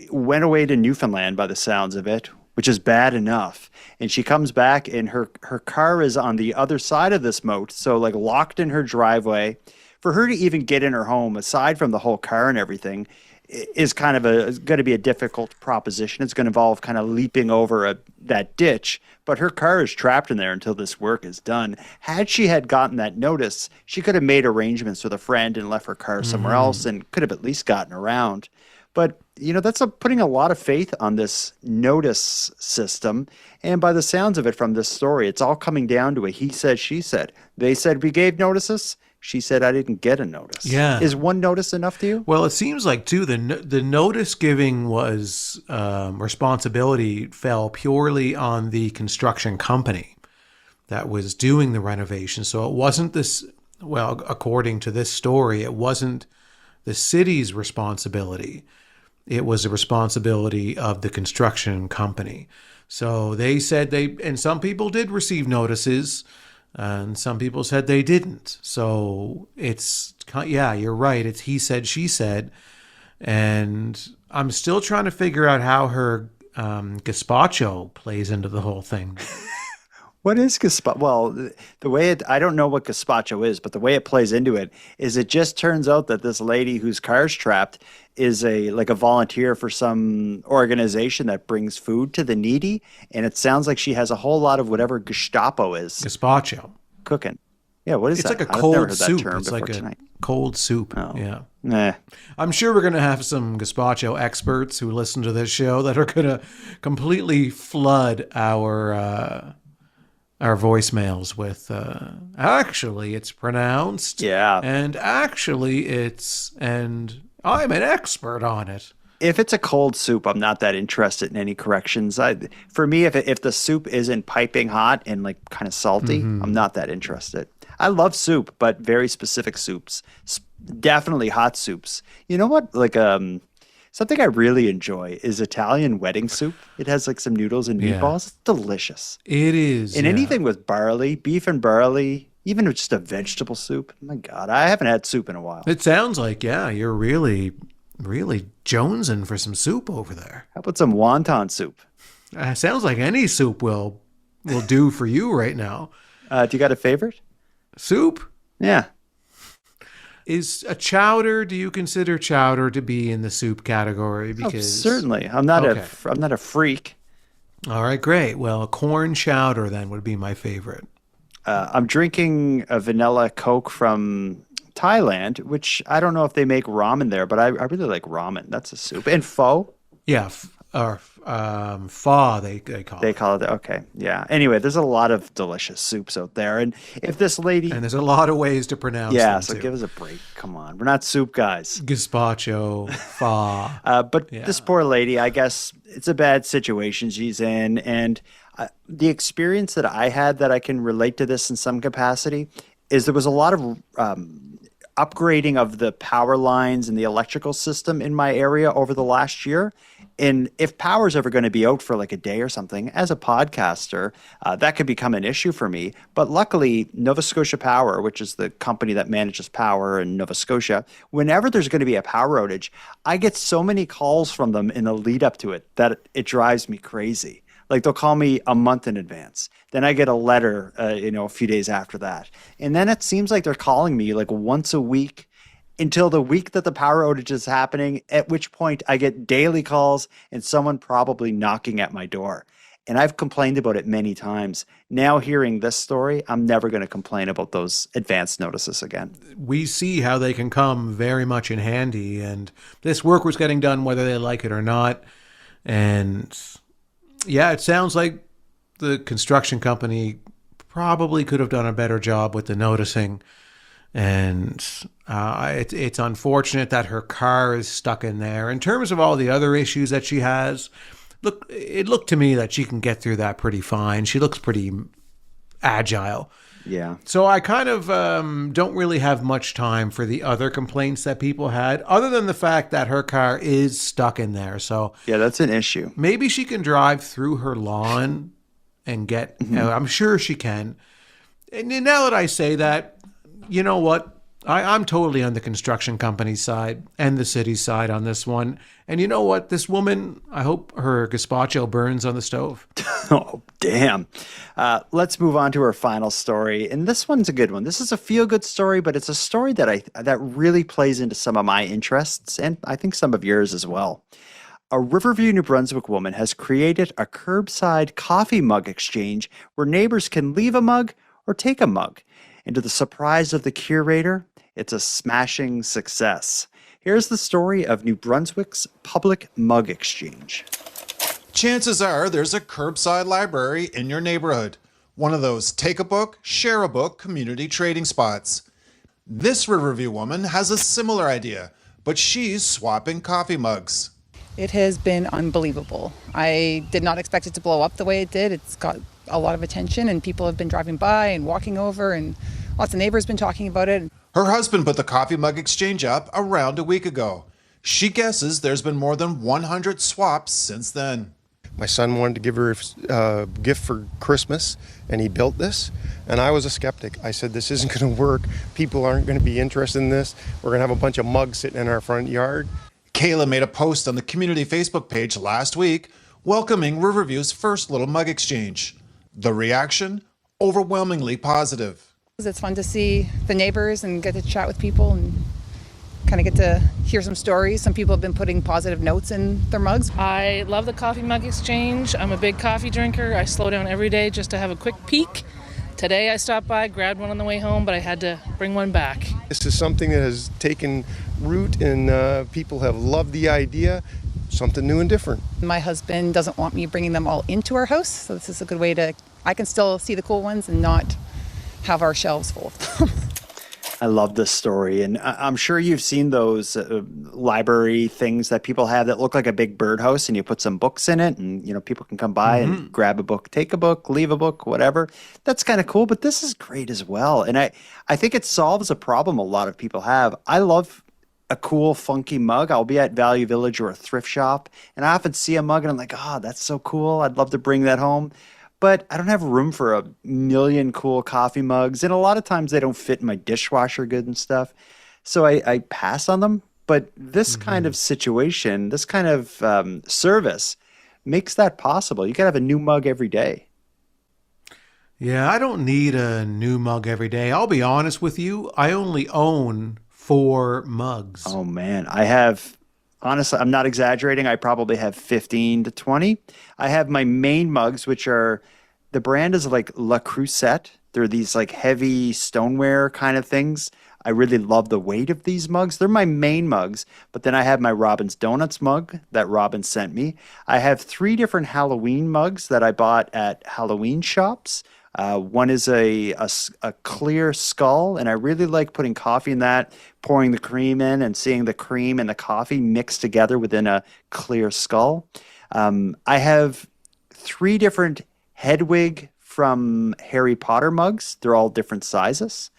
Speaker 1: went away to Newfoundland by the sounds of it, which is bad enough. And she comes back and her car is on the other side of this moat. So like locked in her driveway. For her to even get in her home, aside from the whole car and everything, is kind of going to be a difficult proposition. It's going to involve kind of leaping over that ditch. But her car is trapped in there until this work is done. Had she had gotten that notice, she could have made arrangements with a friend and left her car somewhere else and could have at least gotten around. But, that's putting a lot of faith on this notice system. And by the sounds of it from this story, it's all coming down to a he said, she said. They said we gave notices. She said I didn't get a notice.
Speaker 6: Yeah.
Speaker 1: Is one notice enough to you?
Speaker 6: Well, it seems like, too, the notice giving was responsibility fell purely on the construction company that was doing the renovation. So it wasn't according to this story, it wasn't the city's responsibility. It was the responsibility of the construction company. So they said and some people did receive notices, and some people said they didn't. So you're right. It's he said, she said. And I'm still trying to figure out how her gazpacho plays into the whole thing.
Speaker 1: What is gazpacho? Well, the way I don't know what gazpacho is, but the way it plays into it is it just turns out that this lady whose car's trapped is a volunteer for some organization that brings food to the needy. And it sounds like she has a whole lot of whatever Gestapo is.
Speaker 6: Gazpacho.
Speaker 1: Cooking. Yeah, what is
Speaker 6: it's
Speaker 1: that?
Speaker 6: It's like a cold soup. It's like a cold soup. Oh. Yeah.
Speaker 1: Nah.
Speaker 6: I'm sure we're going to have some gazpacho experts who listen to this show that are going to completely flood our voicemails with actually it's pronounced.
Speaker 1: Yeah.
Speaker 6: And actually and I'm an expert on it.
Speaker 1: If it's a cold soup, I'm not that interested in any corrections. For me, if the soup isn't piping hot and like kind of salty, I'm not that interested. I love soup, but very specific soups. Definitely hot soups. You know what? Like something I really enjoy is Italian wedding soup. It has like some noodles and meatballs. It's delicious.
Speaker 6: It is.
Speaker 1: And anything with barley, beef and barley, even just a vegetable soup. My God, I haven't had soup in a while.
Speaker 6: It sounds like, you're really jonesing for some soup over there.
Speaker 1: How about some wonton soup?
Speaker 6: Sounds like any soup will do for you right now.
Speaker 1: Do you got a favorite?
Speaker 6: Soup?
Speaker 1: Yeah.
Speaker 6: Is a chowder? Do you consider chowder to be in the soup category? Because
Speaker 1: certainly, I'm not a freak.
Speaker 6: All right, great. Well, a corn chowder then would be my favorite.
Speaker 1: I'm drinking a vanilla Coke from Thailand, which I don't know if they make ramen there, but I really like ramen. That's a soup. And pho?
Speaker 6: Yeah, pho they call it.
Speaker 1: They call it, okay. Yeah. Anyway, there's a lot of delicious soups out there. And if this lady...
Speaker 6: And there's a lot of ways to pronounce them,
Speaker 1: so
Speaker 6: too.
Speaker 1: Give us a break. Come on. We're not soup guys.
Speaker 6: Gazpacho, pho.
Speaker 1: But this poor lady, I guess it's a bad situation she's in. And the experience that I had that I can relate to this in some capacity is there was a lot of upgrading of the power lines and the electrical system in my area over the last year. And if power's ever going to be out for like a day or something, as a podcaster, that could become an issue for me. But luckily, Nova Scotia Power, which is the company that manages power in Nova Scotia, whenever there's going to be a power outage, I get so many calls from them in the lead up to it that it drives me crazy. Like they'll call me a month in advance. Then I get a letter, a few days after that. And then it seems like they're calling me like once a week until the week that the power outage is happening, at which point I get daily calls and someone probably knocking at my door. And I've complained about it many times. Now hearing this story, I'm never going to complain about those advance notices again.
Speaker 6: We see how they can come very much in handy, and this work was getting done whether they like it or not. And yeah, it sounds like the construction company probably could have done a better job with the noticing. And it's unfortunate that her car is stuck in there. In terms of all the other issues that she has, it looked to me that she can get through that pretty fine. She looks pretty agile.
Speaker 1: Yeah.
Speaker 6: So I kind of don't really have much time for the other complaints that people had, other than the fact that her car is stuck in there. So
Speaker 1: yeah, that's an issue.
Speaker 6: Maybe she can drive through her lawn and get, I'm sure she can. And now that I say that, you know what? I'm totally on the construction company's side and the city's side on this one. And you know what? This woman, I hope her gazpacho burns on the stove.
Speaker 1: Oh, damn. Let's move on to our final story. And this one's a good one. This is a feel-good story, but it's a story that really plays into some of my interests and I think some of yours as well. A Riverview, New Brunswick woman has created a curbside coffee mug exchange where neighbors can leave a mug or take a mug. And to the surprise of the curator, it's a smashing success. Here's the story of New Brunswick's public mug exchange.
Speaker 16: Chances are there's a curbside library in your neighborhood. One of those take a book, share a book community trading spots. This Riverview woman has a similar idea, but she's swapping coffee mugs.
Speaker 17: It has been unbelievable. I did not expect it to blow up the way it did. It's got a lot of attention and people have been driving by and walking over and lots of neighbors been talking about it.
Speaker 16: Her husband put the coffee mug exchange up around a week ago. She guesses there's been more than 100 swaps since then.
Speaker 18: My son wanted to give her a gift for Christmas, and he built this, and I was a skeptic. I said, this isn't going to work. People aren't going to be interested in this. We're going to have a bunch of mugs sitting in our front yard.
Speaker 16: Kayla made a post on the community Facebook page last week welcoming Riverview's first little mug exchange. The reaction? Overwhelmingly positive.
Speaker 17: It's fun to see the neighbors and get to chat with people and kind of get to hear some stories. Some people have been putting positive notes in their mugs.
Speaker 19: I love the coffee mug exchange. I'm a big coffee drinker. I slow down every day just to have a quick peek. Today I stopped by, grabbed one on the way home, but I had to bring one back.
Speaker 18: This is something that has taken root and people have loved the idea. Something new and different.
Speaker 17: My husband doesn't want me bringing them all into our house, so this is a good way I can still see the cool ones and not have our shelves full of them.
Speaker 1: I love this story, and I'm sure you've seen those library things that people have that look like a big birdhouse, and you put some books in it, and people can come by and grab a book, take a book, leave a book, whatever. That's kind of cool, but this is great as well, and I think it solves a problem a lot of people have. I love a cool, funky mug. I'll be at Value Village or a thrift shop, and I often see a mug, and I'm like, oh, that's so cool. I'd love to bring that home. But I don't have room for a million cool coffee mugs. And a lot of times they don't fit in my dishwasher good and stuff. So I pass on them. But this kind of situation, this kind of service makes that possible. You can have a new mug every day.
Speaker 6: Yeah, I don't need a new mug every day. I'll be honest with you. I only own 4 mugs.
Speaker 1: Oh, man. I have... Honestly, I'm not exaggerating. I probably have 15 to 20. I have my main mugs, which are, the brand is like La Crusette. They're these like heavy stoneware kind of things. I really love the weight of these mugs. They're my main mugs. But then I have my Robin's Donuts mug that Robin sent me. I have 3 different Halloween mugs that I bought at Halloween shops. One is a clear skull, and I really like putting coffee in that, pouring the cream in and seeing the cream and the coffee mixed together within a clear skull. I have 3 different Hedwig from Harry Potter mugs. They're all different sizes.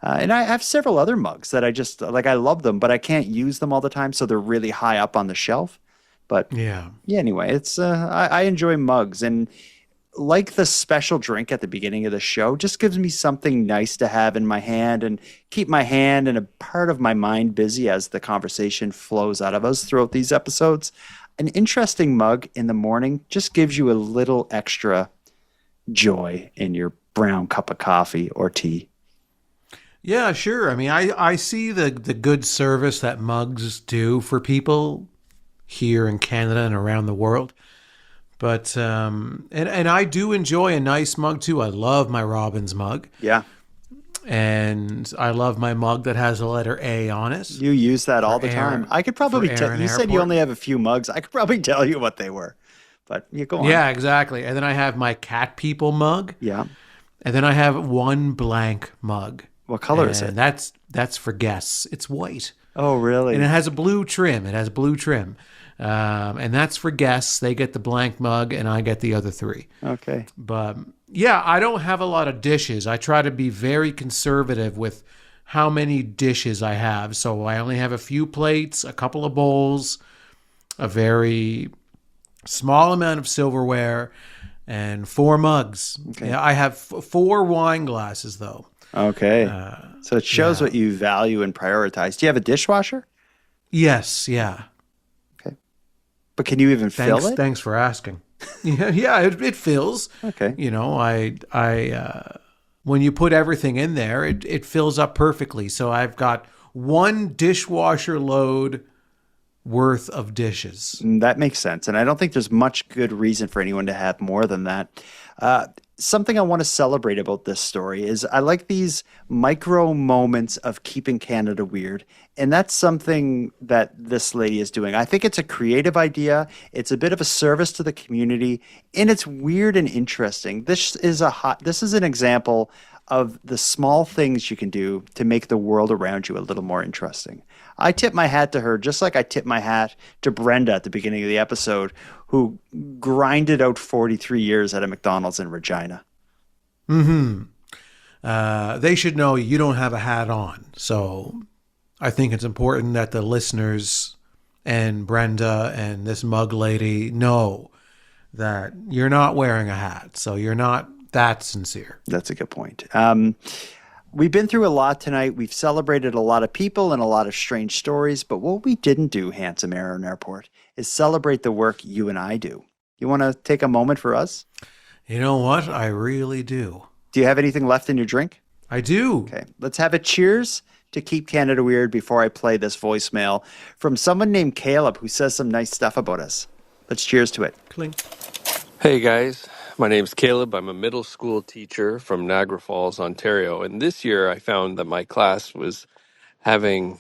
Speaker 1: And I have several other mugs that I just, like, I love them, but I can't use them all the time, so they're really high up on the shelf. But yeah, anyway, it's I enjoy mugs, and like the special drink at the beginning of the show, just gives me something nice to have in my hand and keep my hand and a part of my mind busy as the conversation flows out of us throughout these episodes. an interesting mug in the morning just gives you a little extra joy in your brown cup of coffee or tea.
Speaker 6: Yeah, sure. I mean, I see the good service that mugs do for people here in Canada and around the world. But and I do enjoy a nice mug too. I love my Robins mug.
Speaker 1: Yeah.
Speaker 6: And I love my mug that has the letter A on it.
Speaker 1: You use that all the time. I could probably tell you said you only have a few mugs. I could probably tell you what they were. But you go on.
Speaker 6: Yeah, exactly. And then I have my Cat People mug.
Speaker 1: Yeah.
Speaker 6: And then I have one blank mug.
Speaker 1: What color is it?
Speaker 6: That's for guests. It's white.
Speaker 1: Oh, really?
Speaker 6: And it has a blue trim. And that's for guests. They get the blank mug, and I get the other three.
Speaker 1: Okay.
Speaker 6: But yeah, I don't have a lot of dishes. I try to be very conservative with how many dishes I have. So I only have a few plates, a couple of bowls, a very small amount of silverware, and 4 mugs.
Speaker 1: Okay.
Speaker 6: Yeah, I have 4 wine glasses, though.
Speaker 1: Okay. So it shows what you value and prioritize. Do you have a dishwasher?
Speaker 6: Yes, yeah.
Speaker 1: Okay. But can you even fill it?
Speaker 6: Thanks for asking. Yeah, it fills.
Speaker 1: Okay.
Speaker 6: You know, when you put everything in there, it fills up perfectly. So I've got 1 dishwasher load worth of dishes.
Speaker 1: That makes sense. And I don't think there's much good reason for anyone to have more than that. Something I want to celebrate about this story is I like these micro moments of keeping Canada weird. And that's something that this lady is doing. I think it's a creative idea. It's a bit of a service to the community, and it's weird and interesting. This is an example of the small things you can do to make the world around you a little more interesting. I tip my hat to her, just like I tip my hat to Brenda at the beginning of the episode, who grinded out 43 years at a McDonald's in Regina.
Speaker 6: Mm-hmm. They should know you don't have a hat on. So I think it's important that the listeners and Brenda and this mug lady know that you're not wearing a hat. So you're not that sincere.
Speaker 1: That's a good point. We've been through a lot tonight. We've celebrated a lot of people and a lot of strange stories. But what we didn't do, Handsome Aaron Airport, is celebrate the work you and I do. You want to take a moment for us?
Speaker 6: You know what? I really do.
Speaker 1: Do you have anything left in your drink?
Speaker 6: I do.
Speaker 1: Okay. Let's have a cheers to keep Canada weird before I play this voicemail from someone named Caleb who says some nice stuff about us. Let's cheers to it.
Speaker 6: Clink.
Speaker 20: Hey guys, my name's Caleb. I'm a middle school teacher from Niagara Falls, Ontario. And this year I found that my class was having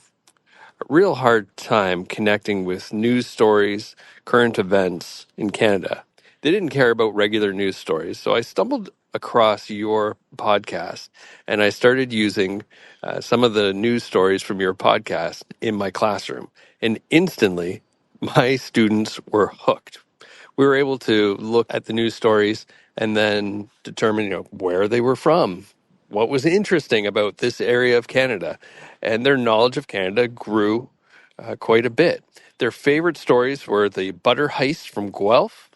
Speaker 20: a real hard time connecting with news stories, current events in Canada. They didn't care about regular news stories. So I stumbled across your podcast and I started using some of the news stories from your podcast in my classroom. And instantly, my students were hooked. We were able to look at the news stories and then determine, where they were from, what was interesting about this area of Canada, and their knowledge of Canada grew quite a bit. Their favorite stories were the butter heist from Guelph,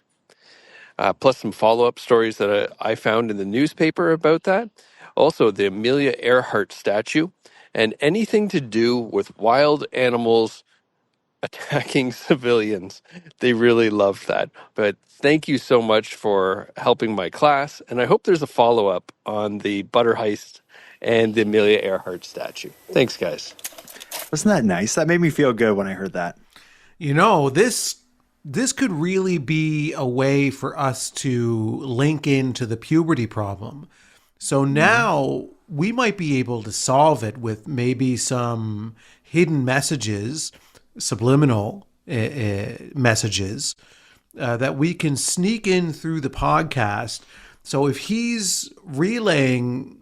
Speaker 20: plus some follow-up stories that I found in the newspaper about that. Also, the Amelia Earhart statue, and anything to do with wild animals attacking civilians. They really loved that. But thank you so much for helping my class. And I hope there's a follow-up on the butter heist and the Amelia Earhart statue. Thanks, guys.
Speaker 1: Wasn't that nice? That made me feel good when I heard that.
Speaker 6: This could really be a way for us to link into the puberty problem. So now we might be able to solve it with maybe some hidden messages, subliminal messages that we can sneak in through the podcast. So if he's relaying,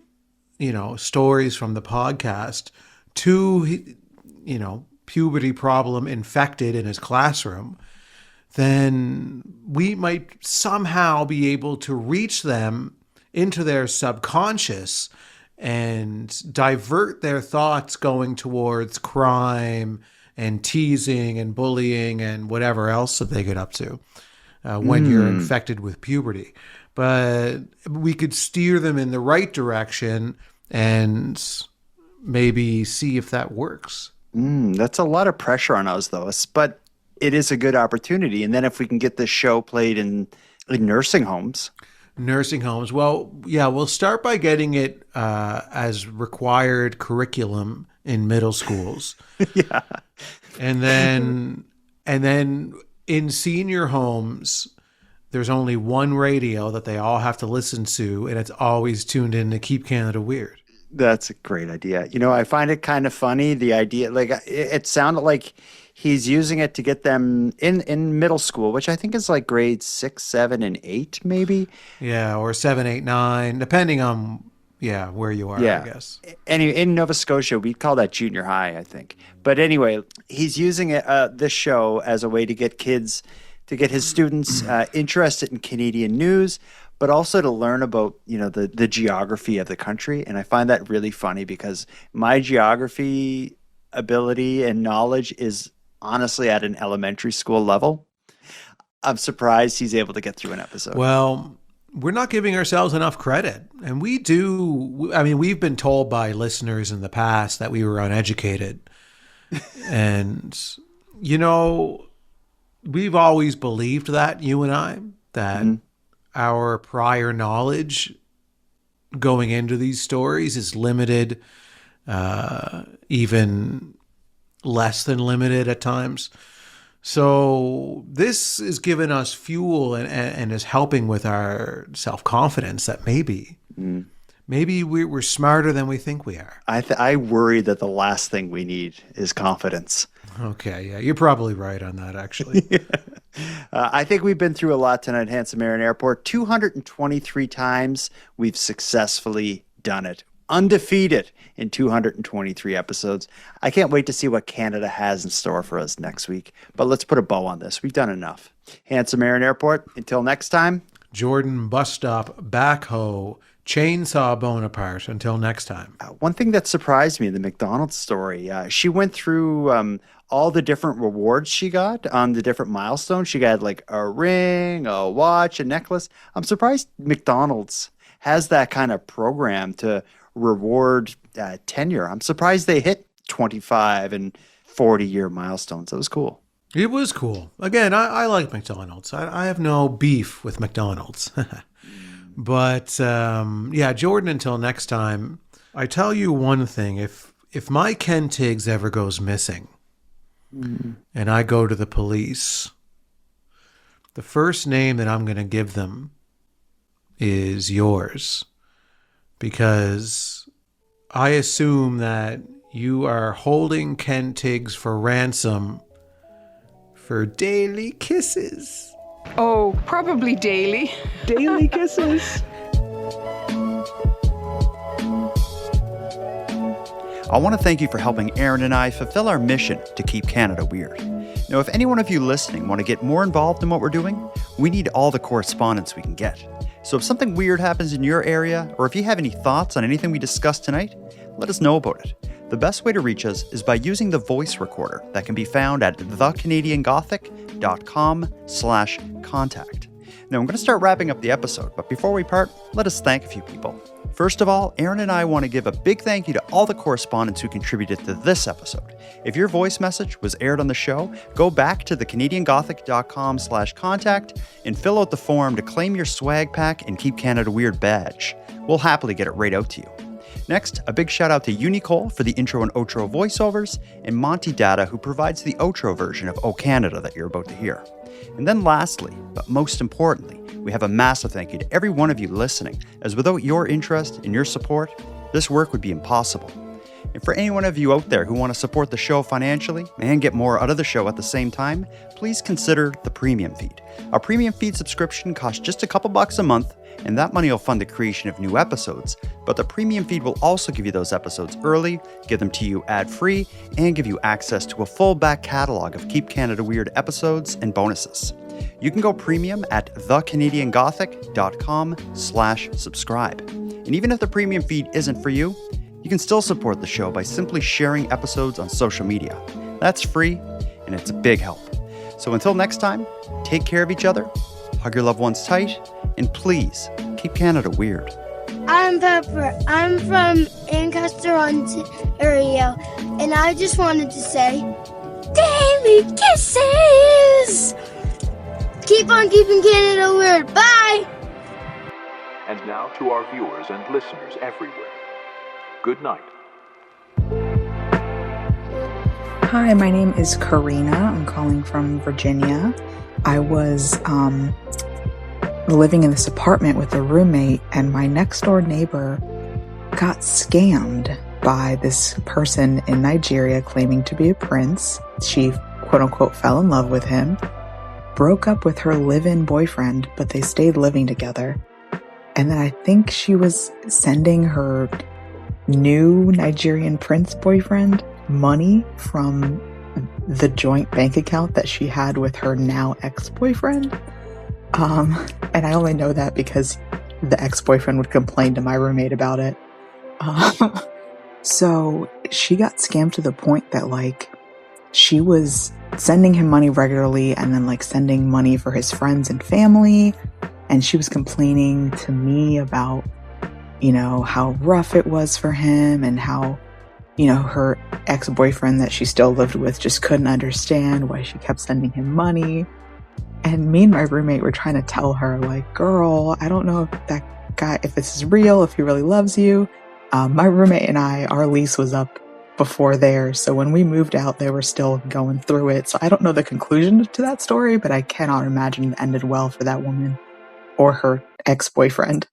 Speaker 6: stories from the podcast to, puberty problem infected in his classroom, then we might somehow be able to reach them into their subconscious and divert their thoughts going towards crime and teasing and bullying and whatever else that they get up to when you're infected with puberty. But we could steer them in the right direction and maybe see if that works.
Speaker 1: That's a lot of pressure on us, though. But it is a good opportunity. And then if we can get this show played in nursing homes.
Speaker 6: Nursing homes. Well, yeah, we'll start by getting it as required curriculum in middle schools.
Speaker 1: Yeah.
Speaker 6: And then in senior homes, there's only one radio that they all have to listen to, and it's always tuned in to Keep Canada Weird.
Speaker 1: That's a great idea. I find it kind of funny, the idea, like it sounded like he's using it to get them in middle school, which I think is like grades 6, 7, and 8, maybe.
Speaker 6: Yeah, or 7, 8, 9, depending on where you are, I guess.
Speaker 1: Anyway, in Nova Scotia, we call that junior high, I think. But anyway, he's using this show as a way to get his students interested in Canadian news, but also to learn about, the geography of the country. And I find that really funny because my geography ability and knowledge is honestly at an elementary school level. I'm surprised he's able to get through an episode.
Speaker 6: Well, we're not giving ourselves enough credit. And we do. I mean, we've been told by listeners in the past that we were uneducated. And, we've always believed that, you and I, that our prior knowledge going into these stories is limited, even less than limited at times. So this is giving us fuel and is helping with our self-confidence that maybe we're smarter than we think we are.
Speaker 1: I worry that the last thing we need is confidence.
Speaker 6: Okay, yeah, you're probably right on that, actually.
Speaker 1: I think we've been through a lot tonight at Handsome Aaron Airport. 223 times we've successfully done it. Undefeated in 223 episodes. I can't wait to see what Canada has in store for us next week. But let's put a bow on this. We've done enough. Handsome Aaron Airport, until next time.
Speaker 6: Jordan Bus Stop, Backhoe, Chainsaw Bonaparte. Until next time.
Speaker 1: One thing that surprised me in the McDonald's story, she went through all the different rewards she got on the different milestones. She got like a ring, a watch, a necklace. I'm surprised McDonald's has that kind of program to reward tenure. I'm surprised they hit 25 and 40-year milestones. That was cool.
Speaker 6: It was cool. Again, I like McDonald's. I have no beef with McDonald's. But Jordan, until next time, I tell you one thing. If my Ken Tiggs ever goes missing and I go to the police, the first name that I'm going to give them is yours, because I assume that you are holding Ken Tiggs for ransom for daily kisses.
Speaker 21: Oh, probably daily.
Speaker 1: Daily kisses. I want to thank you for helping Aaron and I fulfill our mission to keep Canada weird. Now, if any one of you listening want to get more involved in what we're doing, we need all the correspondence we can get. So if something weird happens in your area, or if you have any thoughts on anything we discussed tonight, let us know about it. The best way to reach us is by using the voice recorder that can be found at thecanadiangothic.com/contact. Now, I'm going to start wrapping up the episode, but before we part, let us thank a few people. First of all, Aaron and I want to give a big thank you to all the correspondents who contributed to this episode. If your voice message was aired on the show, go back to thecanadiangothic.com/contact and fill out the form to claim your swag pack and Keep Canada Weird badge. We'll happily get it right out to you. Next, a big shout out to Unicole for the intro and outro voiceovers, and Monty Data, who provides the outro version of O Canada that you're about to hear. And then lastly, but most importantly, we have a massive thank you to every one of you listening, as without your interest and your support, this work would be impossible. And for any one of you out there who want to support the show financially and get more out of the show at the same time, please consider the premium feed. Our premium feed subscription costs just a couple bucks a month, and that money will fund the creation of new episodes. But the premium feed will also give you those episodes early, give them to you ad-free, and give you access to a full back catalog of Keep Canada Weird episodes and bonuses. You can go premium at thecanadiangothic.com/subscribe. And even if the premium feed isn't for you, you can still support the show by simply sharing episodes on social media. That's free, and it's a big help. So until next time, take care of each other, hug your loved ones tight, and please keep Canada weird.
Speaker 7: I'm Pepper. I'm from Ancaster, Ontario, and I just wanted to say, Davy! Bye. Kisses. Keep on keeping Canada weird. Bye.
Speaker 5: And now to our viewers and listeners everywhere. Good night.
Speaker 22: Hi, my name is Karina. I'm calling from Virginia. I was living in this apartment with a roommate, and my next door neighbor got scammed by this person in Nigeria claiming to be a prince. She, quote unquote, fell in love with him, broke up with her live-in boyfriend, but they stayed living together. And then I think she was sending her new Nigerian prince boyfriend money from the joint bank account that she had with her now ex-boyfriend. And I only know that because the ex-boyfriend would complain to my roommate about it. So she got scammed to the point that, like, she was sending him money regularly and then, like, sending money for his friends and family. And she was complaining to me about, you know, how rough it was for him and how, you know, her ex-boyfriend that she still lived with just couldn't understand why she kept sending him money. And me and my roommate were trying to tell her, like, girl, I don't know if that guy, if this is real, if he really loves you. My roommate and I, our lease was up before theirs. So when we moved out, they were still going through it. So I don't know the conclusion to that story, but I cannot imagine it ended well for that woman or her ex-boyfriend.